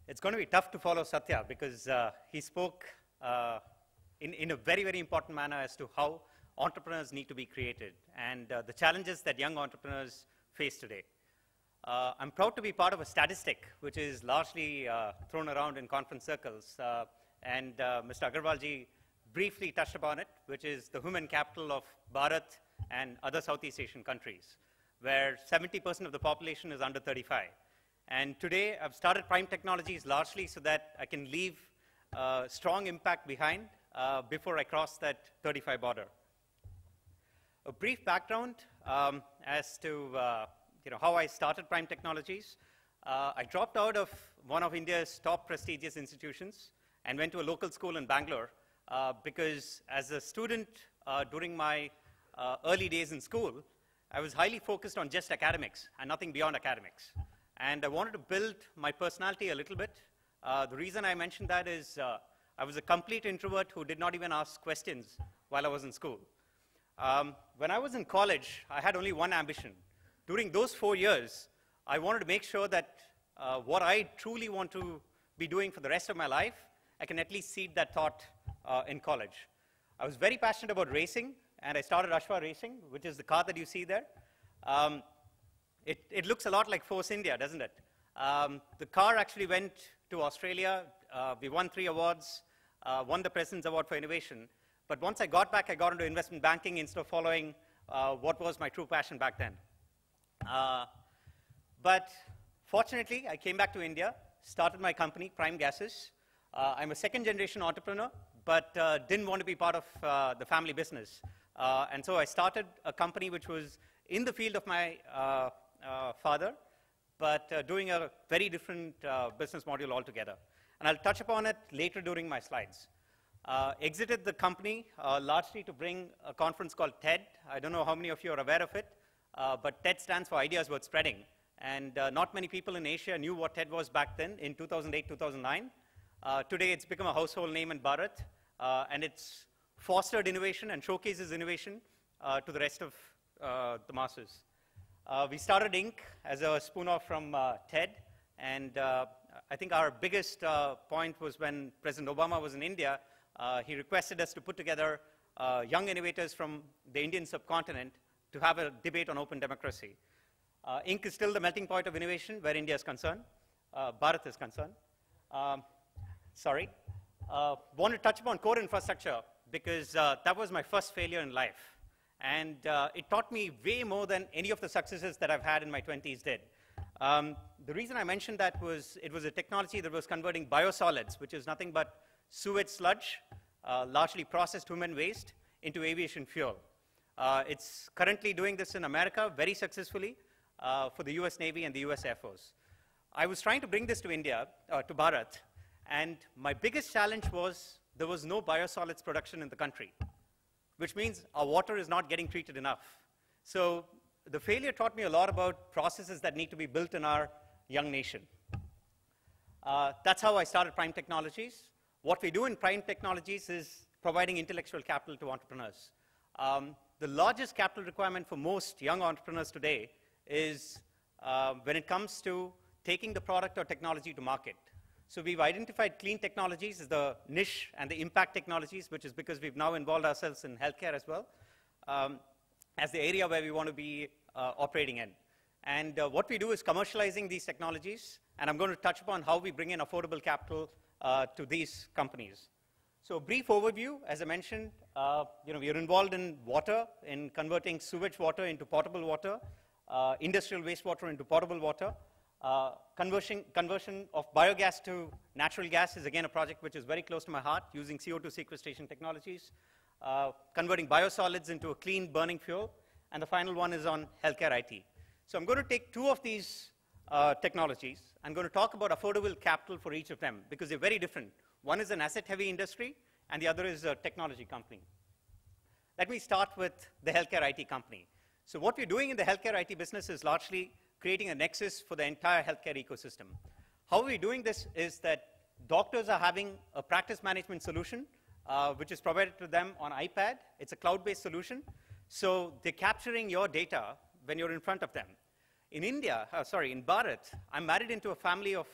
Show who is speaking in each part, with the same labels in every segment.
Speaker 1: It's going to be tough to follow Satya because he spoke in a very, very important manner as to how entrepreneurs need to be created and the challenges that young entrepreneurs face today. I'm proud to be part of a statistic which is largely thrown around in conference circles, and Mr. Agarwalji briefly touched upon it, which is the human capital of Bharat and other Southeast Asian countries, where 70% of the population is under 35. And today, I've started Prime Technologies largely so that I can leave strong impact behind before I cross that 35 border. A brief background as to how I started Prime Technologies. I dropped out of one of India's top prestigious institutions and went to a local school in Bangalore because as a student during my early days in school, I was highly focused on just academics and nothing beyond academics. And I wanted to build my personality a little bit. The reason I mentioned that is I was a complete introvert who did not even ask questions while I was in school. When I was in college, I had only one ambition. During those 4 years, I wanted to make sure that what I truly want to be doing for the rest of my life, I can at least seed that thought in college. I was very passionate about racing, and I started Ashwa Racing, which is the car that you see there. It looks a lot like Force India, doesn't it? The car actually went to Australia. We won 3 awards, won the President's Award for Innovation. But once I got back, I got into investment banking instead of following what was my true passion back then. But fortunately, I came back to India, started my company, Prime Gases. I'm a second-generation entrepreneur, but didn't want to be part of the family business. And so I started a company which was in the field of my father, but doing a very different business model altogether. And I'll touch upon it later during my slides. Exited the company largely to bring a conference called TED. I don't know how many of you are aware of it, but TED stands for Ideas Worth Spreading. And not many people in Asia knew what TED was back then in 2008, 2009. Today, it's become a household name in Bharat, and it's fostered innovation and showcases innovation to the rest of the masses. We started Inc. as a spoof from TED, and I think our biggest point was when President Obama was in India, he requested us to put together young innovators from the Indian subcontinent to have a debate on open democracy. Inc. is still the melting point of innovation where India is concerned, Bharat is concerned. Want to touch upon core infrastructure because that was my first failure in life. And it taught me way more than any of the successes that I've had in my 20s did. The reason I mentioned that was it was a technology that was converting biosolids, which is nothing but sewage sludge, largely processed human waste, into aviation fuel. It's currently doing this in America very successfully for the US Navy and the US Air Force. I was trying to bring this to India, to Bharat, and my biggest challenge was there was no biosolids production in the country, which means our water is not getting treated enough. So the failure taught me a lot about processes that need to be built in our young nation. That's how I started Prime Technologies. What we do in Prime Technologies is providing intellectual capital to entrepreneurs. The largest capital requirement for most young entrepreneurs today is when it comes to taking the product or technology to market. So we've identified clean technologies as the niche and the impact technologies, which is because we've now involved ourselves in healthcare as well, as the area where we want to be operating in. And what we do is commercializing these technologies, and I'm going to touch upon how we bring in affordable capital to these companies. So a brief overview, as I mentioned, we are involved in water, in converting sewage water into potable water, industrial wastewater into potable water. Conversion of biogas to natural gas is again a project which is very close to my heart, using CO2 sequestration technologies. Converting biosolids into a clean burning fuel. And the final one is on healthcare IT. So I'm going to take 2 of these technologies. I'm going to talk about affordable capital for each of them because they're very different. One is an asset-heavy industry, and the other is a technology company. Let me start with the healthcare IT company. So what we're doing in the healthcare IT business is largely creating a nexus for the entire healthcare ecosystem. How we're doing this is that doctors are having a practice management solution, which is provided to them on iPad. It's a cloud-based solution. So they're capturing your data when you're in front of them. In India, in Bharat, I'm married into a family of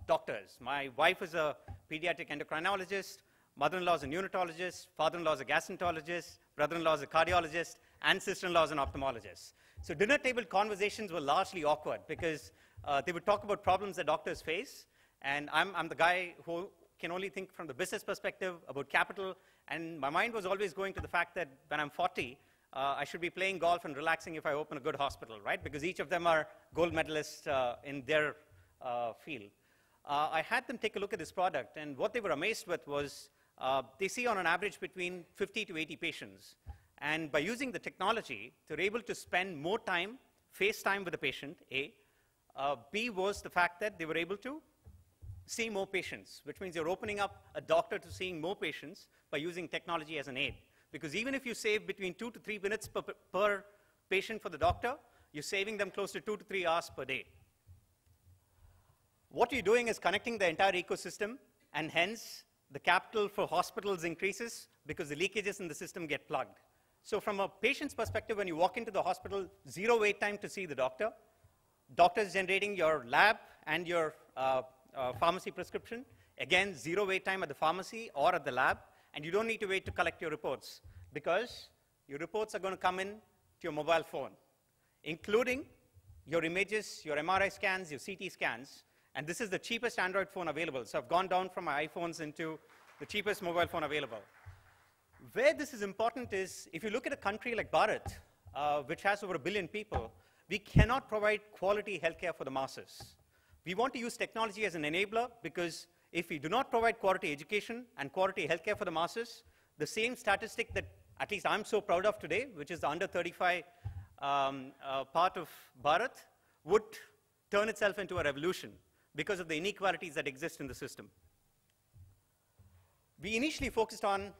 Speaker 1: doctors. My wife is a pediatric endocrinologist, mother-in-law is a neonatologist, father-in-law is a gastroenterologist, brother-in-law is a cardiologist, and sister-in-law is an ophthalmologist. So dinner table conversations were largely awkward because they would talk about problems that doctors face, and I'm the guy who can only think from the business perspective about capital, and my mind was always going to the fact that when I'm 40, I should be playing golf and relaxing if I open a good hospital, right? Because each of them are gold medalists in their field. I had them take a look at this product, and what they were amazed with was they see on an average between 50 to 80 patients. And by using the technology, they're able to spend more time, face time with the patient, A. B was the fact that they were able to see more patients, which means you're opening up a doctor to seeing more patients by using technology as an aid. Because even if you save between 2 to 3 minutes per patient for the doctor, you're saving them close to 2 to 3 hours per day. What you're doing is connecting the entire ecosystem, and hence the capital for hospitals increases because the leakages in the system get plugged. So from a patient's perspective, when you walk into the hospital, 0 wait time to see the doctor. Doctor's generating your lab and your pharmacy prescription. Again, 0 wait time at the pharmacy or at the lab. And you don't need to wait to collect your reports because your reports are going to come in to your mobile phone, including your images, your MRI scans, your CT scans. And this is the cheapest Android phone available. So I've gone down from my iPhones into the cheapest mobile phone available. Where this is important is, if you look at a country like Bharat, which has over 1 billion people, we cannot provide quality healthcare for the masses. We want to use technology as an enabler because if we do not provide quality education and quality healthcare for the masses, the same statistic that at least I'm so proud of today, which is the under 35 part of Bharat, would turn itself into a revolution because of the inequalities that exist in the system. We initially focused on,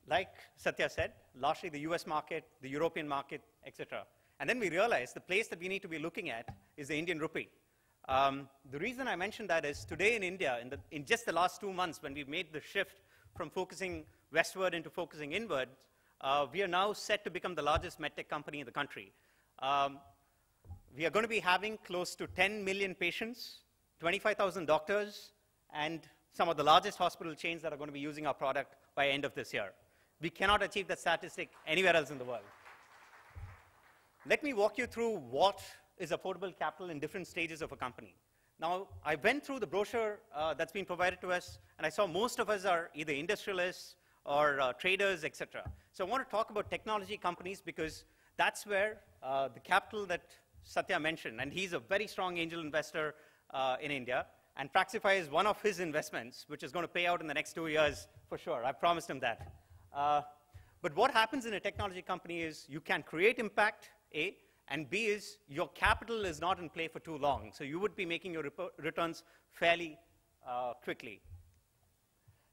Speaker 1: like Satya said, largely the US market, the European market, etc. And then we realized the place that we need to be looking at is the Indian rupee. The reason I mentioned that is today in India, in just the last 2 months, when we've made the shift from focusing westward into focusing inward, we are now set to become the largest medtech company in the country. We are going to be having close to 10 million patients, 25,000 doctors, and some of the largest hospital chains that are going to be using our product by end of this year. We cannot achieve that statistic anywhere else in the world. Let me walk you through what is affordable capital in different stages of a company. Now, I went through the brochure that's been provided to us, and I saw most of us are either industrialists or traders, etc. So I want to talk about technology companies because that's where the capital that Satya mentioned, and he's a very strong angel investor in India, and Praxify is one of his investments, which is going to pay out in the next 2 years for sure. I promised him that. But what happens in a technology company is you can create impact, A, and B is your capital is not in play for too long. So you would be making your returns fairly quickly.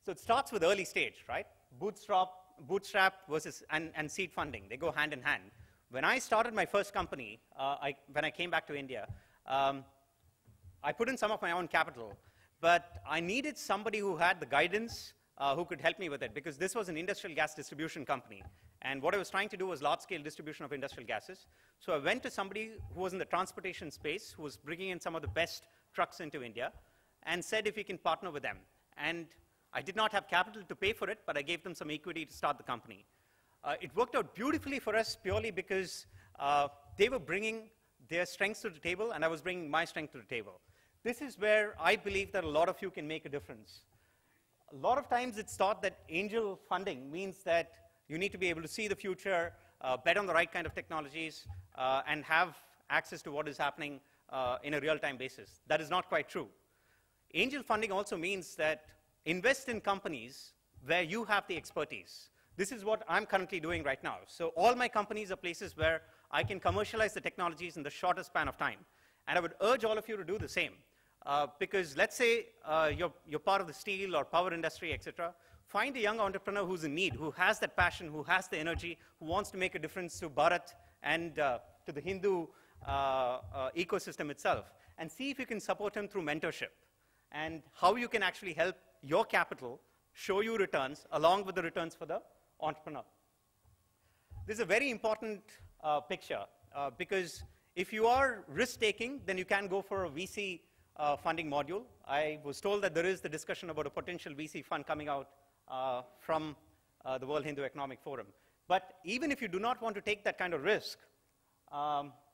Speaker 1: So it starts with early stage, right? Bootstrap versus and seed funding. They go hand in hand. When I started my first company, when I came back to India, I put in some of my own capital, but I needed somebody who had the guidance, who could help me with it, because this was an industrial gas distribution company. And what I was trying to do was large-scale distribution of industrial gases. So I went to somebody who was in the transportation space, who was bringing in some of the best trucks into India, and said if we can partner with them. And I did not have capital to pay for it, but I gave them some equity to start the company. It worked out beautifully for us purely because they were bringing their strengths to the table, and I was bringing my strength to the table. This is where I believe that a lot of you can make a difference. A lot of times it's thought that angel funding means that you need to be able to see the future, bet on the right kind of technologies, and have access to what is happening in a real-time basis. That is not quite true. Angel funding also means that invest in companies where you have the expertise. This is what I'm currently doing right now. So all my companies are places where I can commercialize the technologies in the shortest span of time. And I would urge all of you to do the same. Because let's say you're part of the steel or power industry, etc. Find a young entrepreneur who's in need, who has that passion, who has the energy, who wants to make a difference to Bharat and to the Hindu ecosystem itself. And see if you can support him through mentorship and how you can actually help your capital show you returns along with the returns for the entrepreneur. This is a very important picture because If you are risk-taking, then you can go for a VC funding module. I was told that there is the discussion about a potential VC fund coming out from the World Hindu Economic Forum. But even if you do not want to take that kind of risk,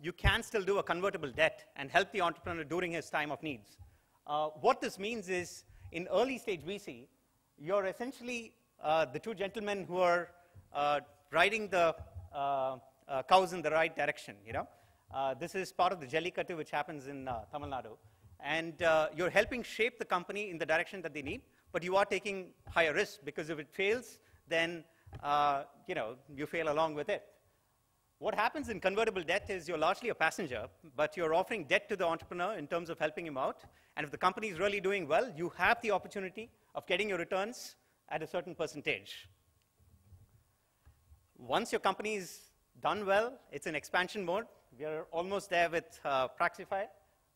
Speaker 1: you can still do a convertible debt and help the entrepreneur during his time of needs. What this means is, in early stage VC, you're essentially the two gentlemen who are riding the cows in the right direction, you know. This is part of the Jallikattu, which happens in Tamil Nadu. And you're helping shape the company in the direction that they need, but you are taking higher risk, because if it fails, then you know, you fail along with it. What happens in convertible debt is you're largely a passenger, but you're offering debt to the entrepreneur in terms of helping him out. And if the company is really doing well, you have the opportunity of getting your returns at a certain percentage. Once your company is done well, it's in expansion mode. We are almost there with Praxify.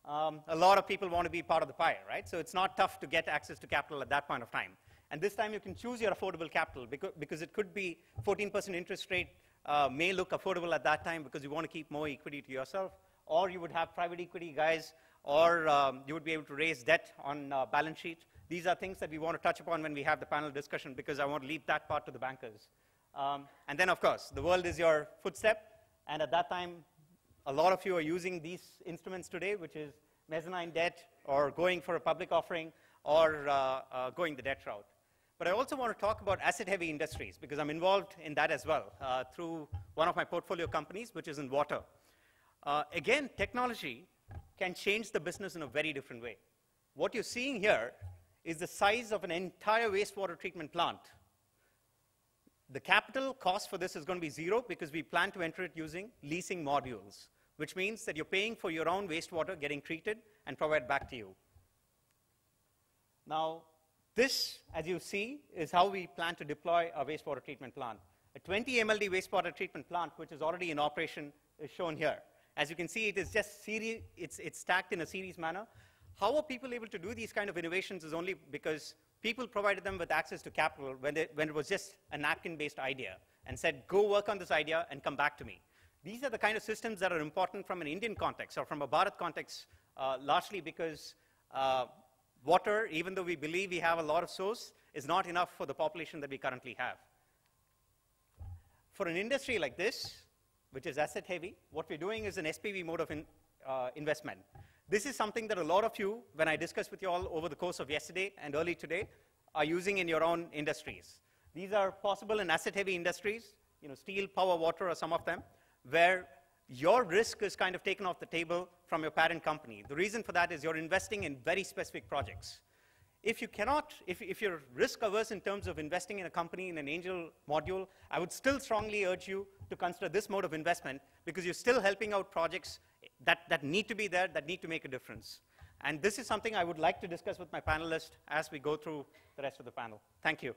Speaker 1: A lot of people want to be part of the pie, right? So it's not tough to get access to capital at that point of time. And this time you can choose your affordable capital, because it could be 14% interest rate, may look affordable at that time because you want to keep more equity to yourself, or you would have private equity guys, or you would be able to raise debt on balance sheet. These are things that we want to touch upon when we have the panel discussion, because I want to leave that part to the bankers. And then, of course, the world is your footstep, and at that time, a lot of you are using these instruments today, which is mezzanine debt, or going for a public offering, or going the debt route. But I also want to talk about asset-heavy industries, because I'm involved in that as well through one of my portfolio companies, which is in water. Again, technology can change the business in a very different way. What you're seeing here is the size of an entire wastewater treatment plant. The capital cost for this is going to be zero, because we plan to enter it using leasing modules, which means that you're paying for your own wastewater getting treated and provided back to you. Now, this, as you see, is how we plan to deploy our wastewater treatment plant. A 20 MLD wastewater treatment plant, which is already in operation, is shown here. As you can see, it is just it's stacked in a series manner. How are people able to do these kind of innovations is only because people provided them with access to capital when it was just a napkin-based idea, and said, go work on this idea and come back to me. These are the kind of systems that are important from an Indian context, or from a Bharat context, largely because water, even though we believe we have a lot of source, is not enough for the population that we currently have. For an industry like this, which is asset heavy, what we're doing is an SPV mode of investment. This is something that a lot of you, when I discussed with you all over the course of yesterday and early today, are using in your own industries. These are possible in asset heavy industries, you know, steel, power, water are some of them, where your risk is kind of taken off the table from your parent company. The reason for that is you're investing in very specific projects. If you cannot, if you're risk averse in terms of investing in a company in an angel module, I would still strongly urge you to consider this mode of investment, because you're still helping out projects that need to be there, that need to make a difference. And this is something I would like to discuss with my panelists as we go through the rest of the panel. Thank you.